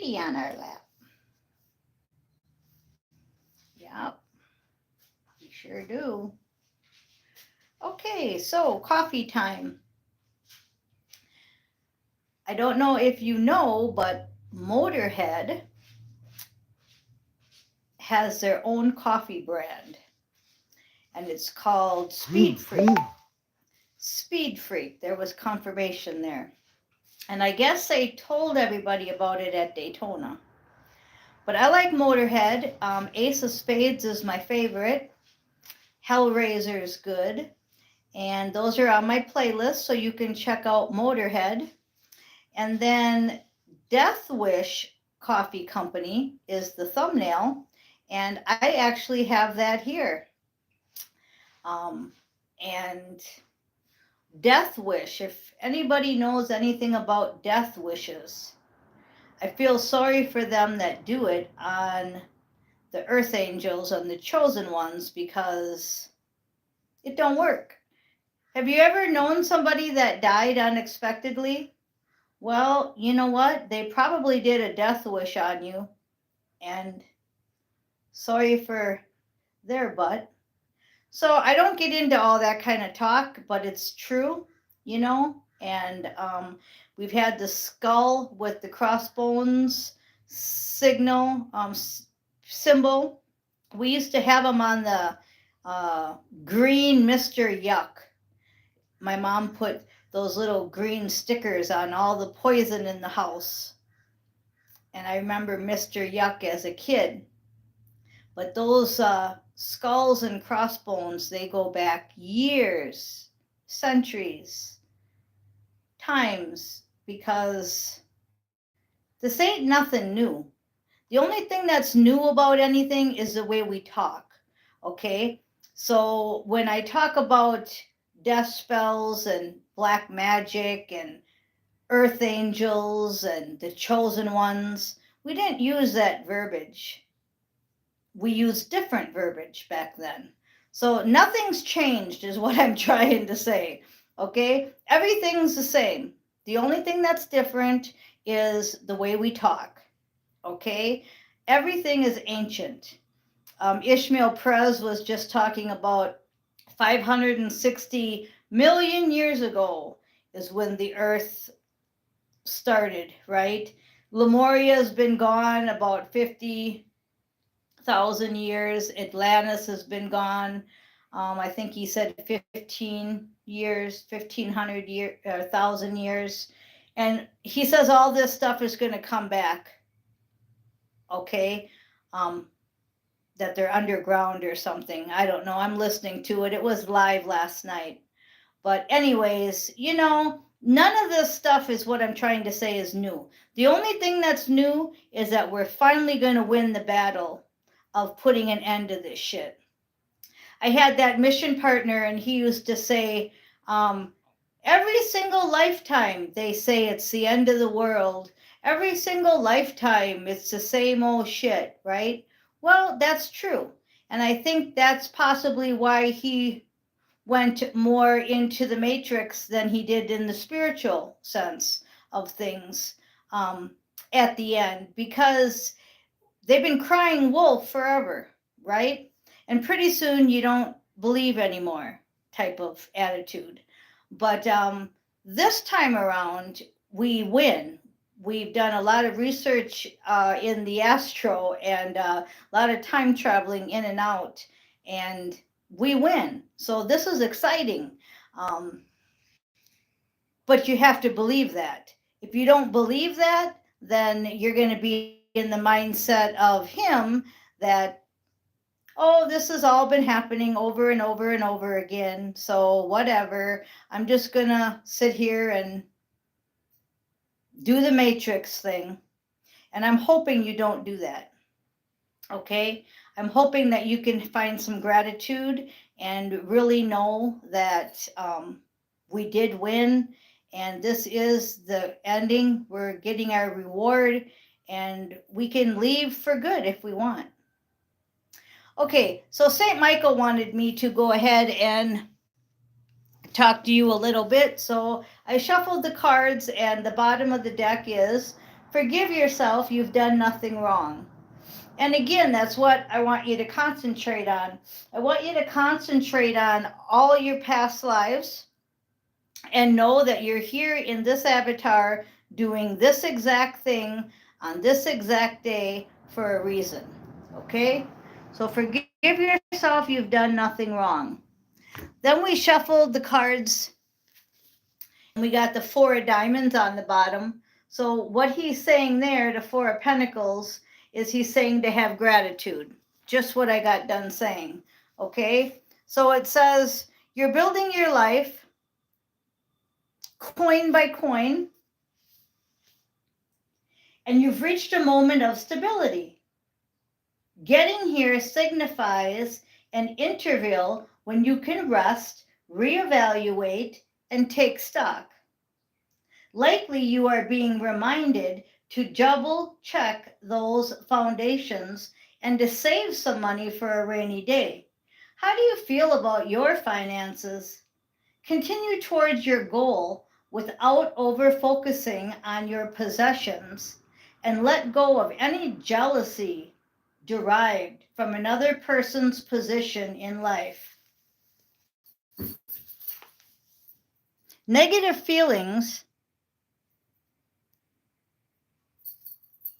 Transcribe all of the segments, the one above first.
kitty on our lap. Yep, we sure do. Okay, so coffee time. I don't know if you know, but Motorhead has their own coffee brand, and it's called Speed Freak. Speed Freak. There was confirmation there. And I guess they told everybody about it at Daytona. But I like Motorhead. Ace of Spades is my favorite. Hellraiser is good. And those are on my playlist, so you can check out Motorhead. And then Death Wish Coffee Company is the thumbnail. And I actually have that here. And Death Wish, if anybody knows anything about death wishes, I feel sorry for them that do it on the Earth Angels and the Chosen Ones because it don't work. Have you ever known somebody that died unexpectedly? Well, you know what? They probably did a death wish on you, and sorry for their butt. So I don't get into all that kind of talk, but it's true, you know. And we've had the skull with the crossbones signal symbol. We used to have them on the green Mr. Yuck. My mom put those little green stickers on all the poison in the house. And I remember Mr. Yuck as a kid. But those skulls and crossbones, they go back years, centuries, times, because this ain't nothing new. The only thing that's new about anything is the way we talk, okay? So when I talk about death spells and black magic and earth angels and the chosen ones, we didn't use that verbiage. We used different verbiage back then. So nothing's changed is what I'm trying to say, okay? Everything's the same. The only thing that's different is the way we talk, okay? Everything is ancient. Ishmael Perez was just talking about 560 million years ago is when the earth started, right? Lemuria has been gone about 50,000 years. Atlantis has been gone. I think he said 15 years, 1,500 years, 1,000 years. And he says all this stuff is going to come back. Okay. That they're underground or something. I don't know. I'm listening to it. It was live last night. But anyways, you know, none of this stuff is what I'm trying to say is new. The only thing that's new is that we're finally going to win the battle of putting an end to this shit. I had that mission partner, and he used to say, every single lifetime they say it's the end of the world. Every single lifetime it's the same old shit, right? Well, that's true. And I think that's possibly why he went more into the matrix than he did in the spiritual sense of things at the end, because they've been crying wolf forever, right? And pretty soon you don't believe anymore type of attitude. But this time around, we win. We've done a lot of research in the astro and a lot of time traveling in and out, and we win. So this is exciting. But you have to believe that. If you don't believe that, then you're going to be in the mindset of him that, oh, this has all been happening over and over and over again. So whatever. I'm just going to sit here and do the matrix thing. And I'm hoping you don't do that. Okay? I'm hoping that you can find some gratitude and really know that we did win. And this is the ending. We're getting our reward. And we can leave for good if we want. Okay, so St. Michael wanted me to go ahead and talk to you a little bit. So I shuffled the cards, and the bottom of the deck is Forgive yourself, you've done nothing wrong. And again, that's what I want you to concentrate on. I want you to concentrate on all your past lives and know that you're here in this avatar doing this exact thing on this exact day for a reason. Okay? So forgive yourself, you've done nothing wrong. Then we shuffled the cards and we got the Four of Diamonds on the bottom. So what he's saying there, the Four of Pentacles, is he's saying to have gratitude. Just what I got done saying. Okay? So it says, you're building your life coin by coin, and you've reached a moment of stability. Getting here signifies an interval when you can rest, reevaluate, and take stock. Likely you are being reminded to double check those foundations and to save some money for a rainy day. How do you feel about your finances? Continue towards your goal without over focusing on your possessions, and let go of any jealousy derived from another person's position in life. Negative feelings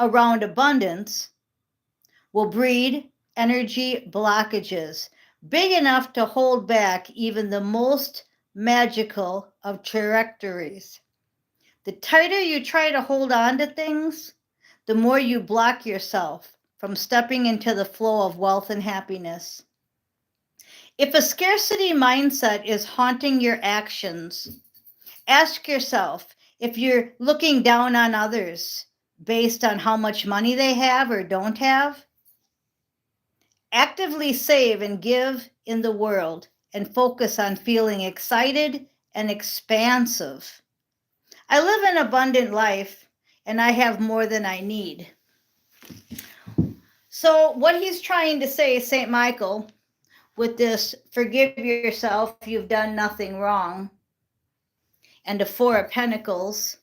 around abundance will breed energy blockages big enough to hold back even the most magical of trajectories. The tighter you try to hold on to things, the more you block yourself from stepping into the flow of wealth and happiness. If a scarcity mindset is haunting your actions, ask yourself if you're looking down on others based on how much money they have or don't have. Actively save and give in the world and focus on feeling excited and expansive. I live an abundant life and I have more than I need. So what he's trying to say, St. Michael, with this forgive yourself, you've done nothing wrong, and the Four of Pentacles,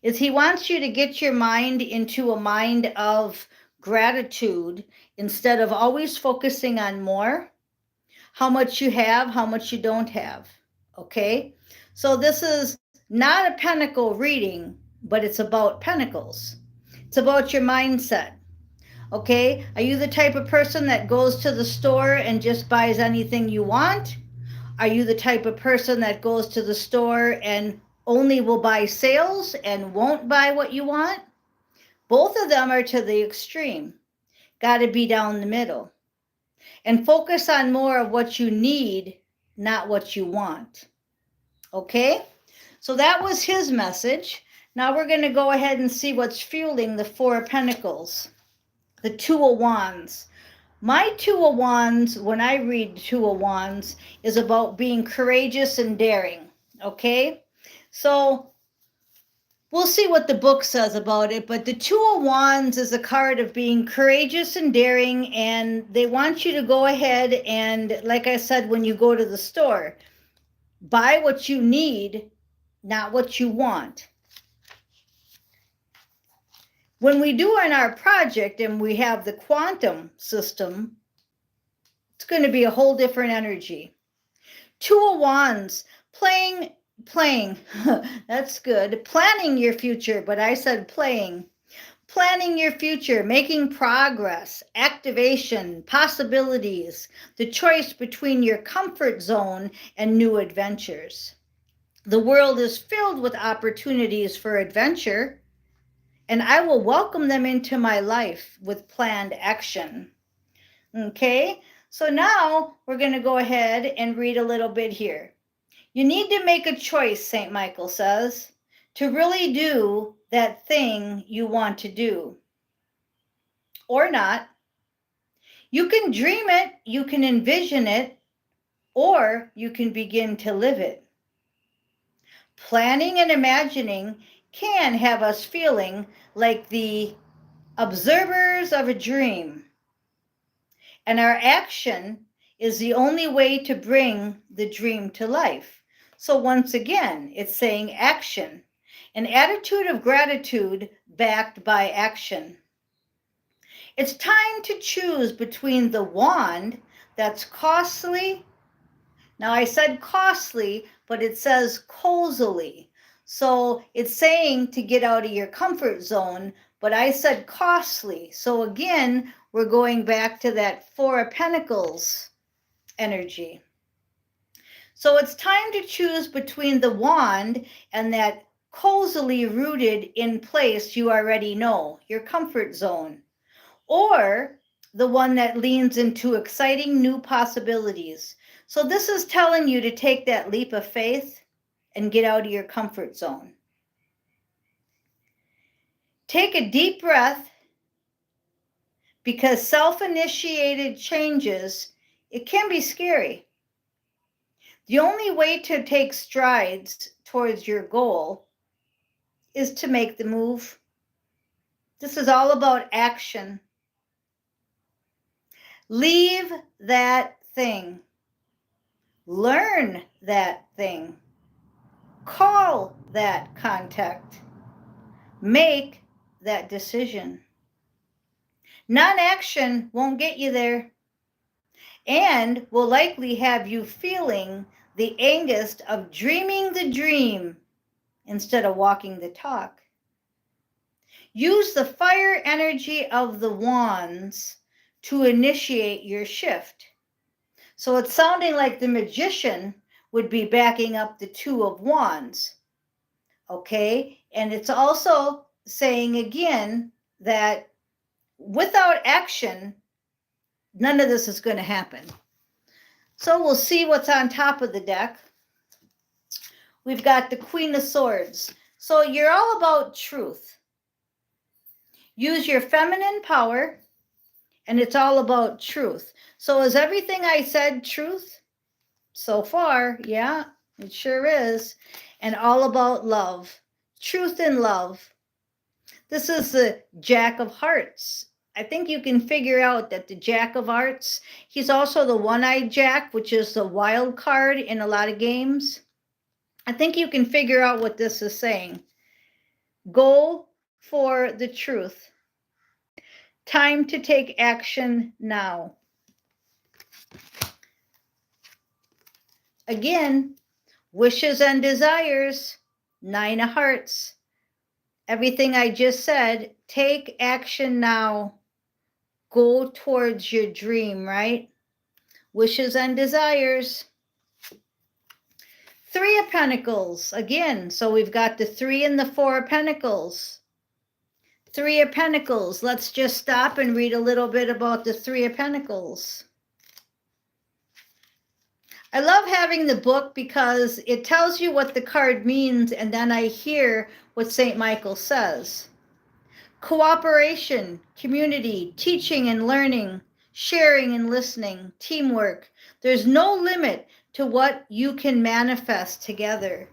is he wants you to get your mind into a mind of gratitude instead of always focusing on more, how much you have, how much you don't have. Okay? So this is not a pentacle reading, but it's about pentacles. It's about your mindset. Okay? Are you the type of person that goes to the store and just buys anything you want? Are you the type of person that goes to the store and only will buy sales and won't buy what you want? Both of them are to the extreme. Got to be down the middle. And focus on more of what you need, not what you want. Okay? So that was his message. Now we're going to go ahead and see what's fueling the Four of Pentacles. The Two of Wands. My Two of Wands, when I read Two of Wands, is about being courageous and daring. Okay? So we'll see what the book says about it, but the Two of Wands is a card of being courageous and daring, and they want you to go ahead and, like I said, when you go to the store, buy what you need, not what you want. When we do in our project and we have the quantum system, it's going to be a whole different energy. Two of Wands, playing, that's good. Planning your future, but I said playing. Planning your future, making progress, activation, possibilities, the choice between your comfort zone and new adventures. The world is filled with opportunities for adventure, and I will welcome them into my life with planned action. Okay, so now we're going to go ahead and read a little bit here. You need to make a choice, St. Michael says, to really do that thing you want to do. Or not. You can dream it, you can envision it, or you can begin to live it. Planning and imagining can have us feeling like the observers of a dream. And our action is the only way to bring the dream to life. So once again, it's saying action. an attitude of gratitude backed by action. It's time to choose between the wand that's costly. Now I said costly, but it says cozily. So it's saying to get out of your comfort zone, but I said costly. So again, we're going back to that Four of Pentacles energy. So it's time to choose between the wand and that cozily rooted in place you already know, your comfort zone, or the one that leans into exciting new possibilities. So this is telling you to take that leap of faith and get out of your comfort zone. Take a deep breath, because self-initiated changes, it can be scary. The only way to take strides towards your goal is to make the move. This is all about action. Leave that thing. Learn that thing. Call that contact. Make that decision. Non-action won't get you there, and will likely have you feeling the angst of dreaming the dream instead of walking the talk. Use the fire energy of the wands to initiate your shift. So it's sounding like the magician would be backing up the Two of Wands. Okay, and it's also saying again that without action, none of this is going to happen. So we'll see what's on top of the deck. We've got the Queen of Swords. So you're all about truth. Use your feminine power, and it's all about truth. So is everything I said truth? So far, yeah, it sure is. And all about love. Truth and love. This is the Jack of Hearts. I think you can figure out that the Jack of Hearts, he's also the one-eyed Jack, which is the wild card in a lot of games. I think you can figure out what this is saying. Go for the truth. Time to take action now. Again, wishes and desires, Nine of Hearts. Everything I just said, take action now. Go towards your dream, right? Wishes and desires. Three of Pentacles, again. So we've got the Three and the Four of Pentacles. Three of Pentacles. Let's just stop and read a little bit about the Three of Pentacles. I love having the book because it tells you what the card means, and then I hear what St. Michael says. Cooperation, community, teaching and learning, sharing and listening, teamwork. There's no limit to what you can manifest together.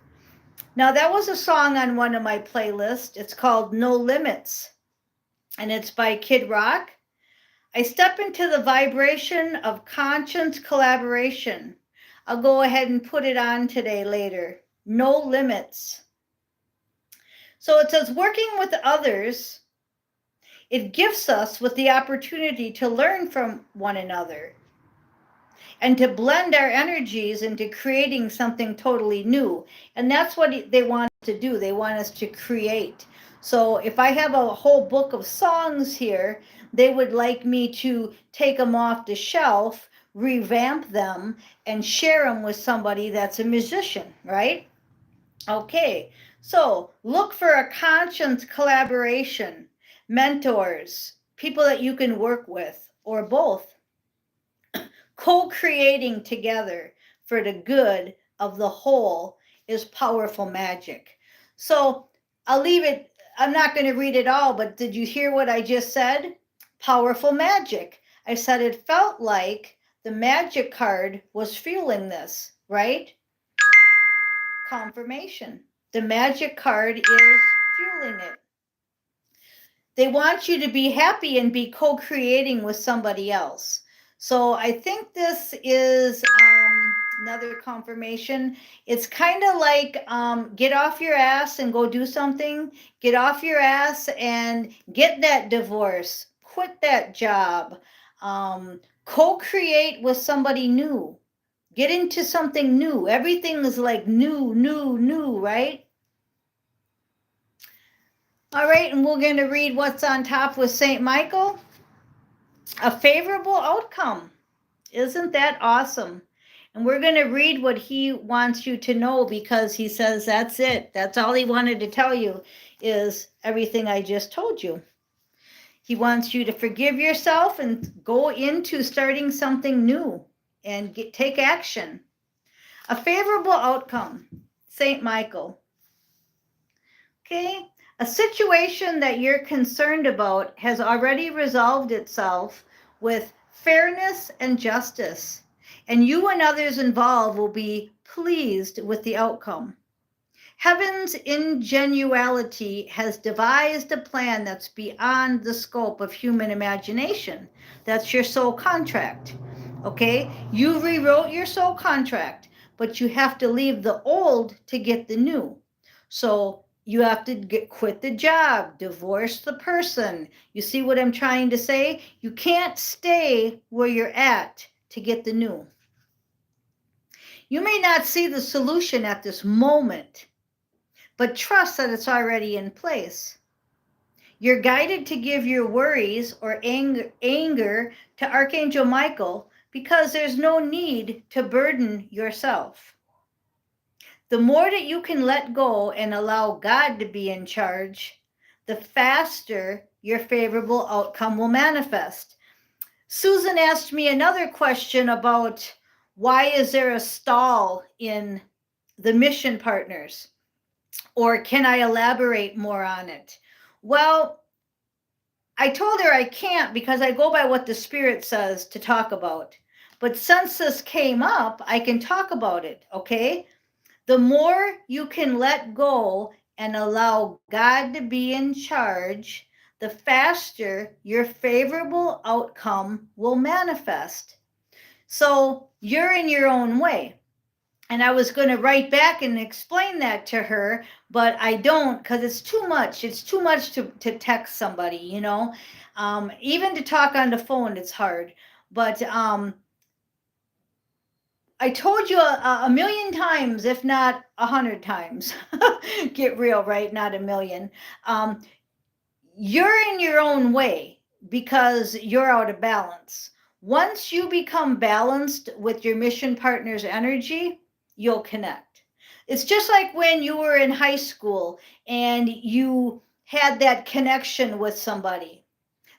Now, that was a song on one of my playlists. It's called No Limits, and it's by Kid Rock. I step into the vibration of conscience collaboration. I'll go ahead and put it on today later. No limits. So it says, working with others, it gifts us with the opportunity to learn from one another and to blend our energies into creating something totally new. And that's what they want us to do. They want us to create. So if I have a whole book of songs here, they would like me to take them off the shelf, revamp them, and share them with somebody that's a musician, right? Okay, so look for a conscience collaboration, mentors, people that you can work with, or both. Co-creating together for the good of the whole is powerful magic. So I'll leave it. I'm not going to read it all, but did you hear what I just said? Powerful magic. I said it felt like the magic card was fueling this, right? Confirmation. The magic card is fueling it. They want you to be happy and be co-creating with somebody else. So I think this is Another confirmation. It's kind of like get off your ass and go do something. Get off your ass and get that divorce. Quit that job. Co-create with somebody new. Get into something new. Everything is like new, right? All right, and we're going to read what's on top with St. Michael. A favorable outcome. Isn't that awesome? And we're going to read what he wants you to know, because he says that's it. That's all he wanted to tell you, is everything I just told you. He wants you to forgive yourself and go into starting something new and take action. A favorable outcome, St. Michael. Okay, a situation that you're concerned about has already resolved itself with fairness and justice, and you and others involved will be pleased with the outcome. Heaven's ingenuity has devised a plan that's beyond the scope of human imagination. That's your soul contract. Okay, you rewrote your soul contract, but you have to leave the old to get the new. So you have to quit the job, divorce the person. You see what I'm trying to say? You can't stay where you're at to get the new. You may not see the solution at this moment, but trust that it's already in place. You're guided to give your worries or anger to Archangel Michael, because there's no need to burden yourself. The more that you can let go and allow God to be in charge, the faster your favorable outcome will manifest. Susan asked me another question about why is there a stall in the mission partners? Or can I elaborate more on it? Well, I told her I can't, because I go by what the Spirit says to talk about. But since this came up, I can talk about it, okay? The more you can let go and allow God to be in charge, the faster your favorable outcome will manifest. So you're in your own way. And I was going to write back and explain that to her, but I don't, because it's too much. It's too much to text somebody, you know. Even to talk on the phone, it's hard. But I told you a million times, if not 100 times, get real, right? Not a million. You're in your own way because you're out of balance. Once you become balanced with your mission partner's energy, you'll connect. It's just like when you were in high school and you had that connection with somebody.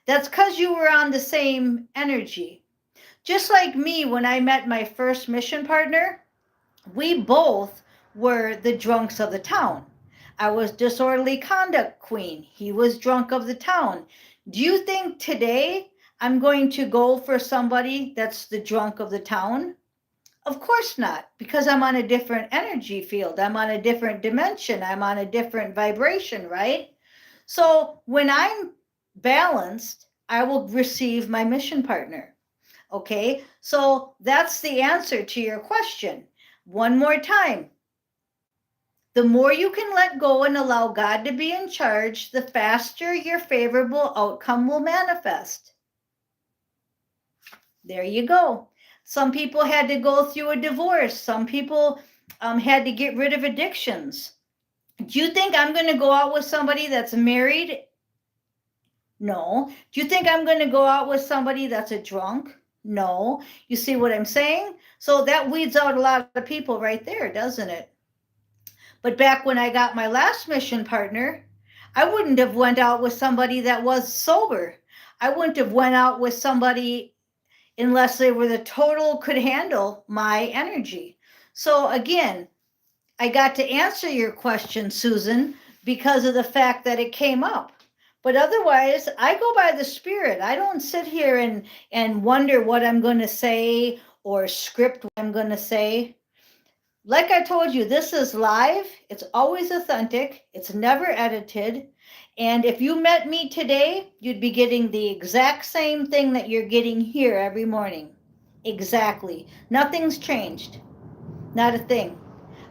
That's because you were on the same energy. Just like me, when I met my first mission partner, we both were the drunks of the town. I was disorderly conduct queen. He was drunk of the town. Do you think today I'm going to go for somebody that's the drunk of the town? Of course not, because I'm on a different energy field. I'm on a different dimension. I'm on a different vibration, right? So when I'm balanced, I will receive my mission partner. Okay, so that's the answer to your question. One more time. The more you can let go and allow God to be in charge, the faster your favorable outcome will manifest. There you go. Some people had to go through a divorce. Some people had to get rid of addictions. Do you think I'm going to go out with somebody that's married? No. Do you think I'm going to go out with somebody that's a drunk? No. You see what I'm saying? So that weeds out a lot of people right there, doesn't it? But back when I got my last mission partner, I wouldn't have went out with somebody that was sober. I wouldn't have went out with somebody unless they were the total could handle my energy. So again, I got to answer your question, Susan, because of the fact that it came up. But otherwise, I go by the Spirit. I don't sit here and wonder what I'm going to say or script what I'm going to say. Like I told you, this is live. It's always authentic. It's never edited. And if you met me today, you'd be getting the exact same thing that you're getting here every morning. Exactly. Nothing's changed. Not a thing.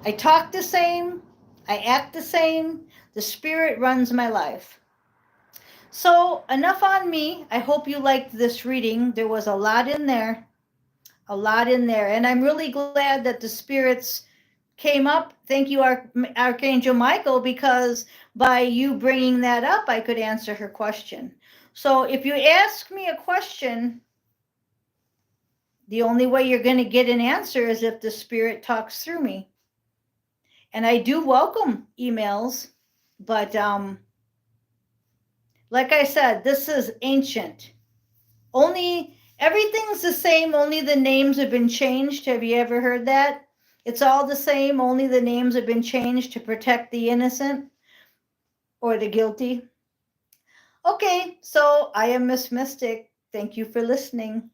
I talk the same. I act the same. The Spirit runs my life. So enough on me. I hope you liked this reading. There was a lot in there. A lot in there. And I'm really glad that the spirits came up. Thank you, Archangel Michael, because by you bringing that up, I could answer her question. So if you ask me a question, the only way you're going to get an answer is if the spirit talks through me. And I do welcome emails, but like I said, this is ancient. Everything's the same, only the names have been changed. Have you ever heard that? It's all the same, only the names have been changed to protect the innocent or the guilty. Okay, so I am Miss Mystic. Thank you for listening.